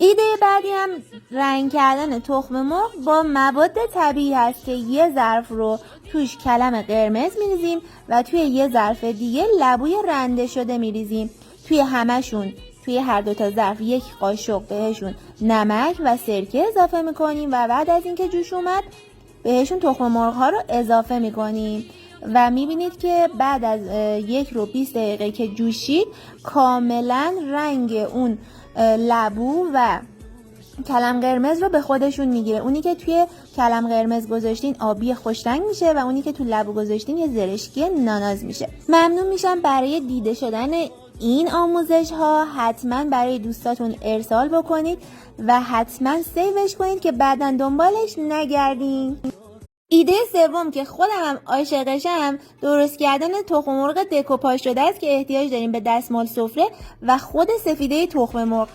ایده بعدی هم رنگ کردن تخم مرغ با مواد طبیعی هست که یه ظرف رو توش کلم قرمز میریزیم و توی یه ظرف دیگه لبوی رنده شده میریزیم. توی هر دوتا ظرف 1 قاشق بهشون نمک و سرکه اضافه میکنیم و بعد از اینکه جوش اومد بهشون تخم مرغ ها رو اضافه میکنیم و میبینید که بعد از 1 رو 20 دقیقه که جوشید کاملا رنگ اون لبو و کلم قرمز رو به خودشون میگیره. اونی که توی کلم قرمز گذاشتین آبی خوش رنگ میشه و اونی که توی لبو گذاشتین یه زرشکی ناناز میشه. ممنون میشم برای دیده شدن این آموزش ها. حتما برای دوستاتون ارسال بکنید و حتما سیوش کنید که بعداً دنبالش نگردین. ایده سوم که خودم هم عاشقشم درست کردن تخم مرغ دکوپاژ شده است که احتیاج داریم به دستمال سفره و خود سفیده تخم مرغ.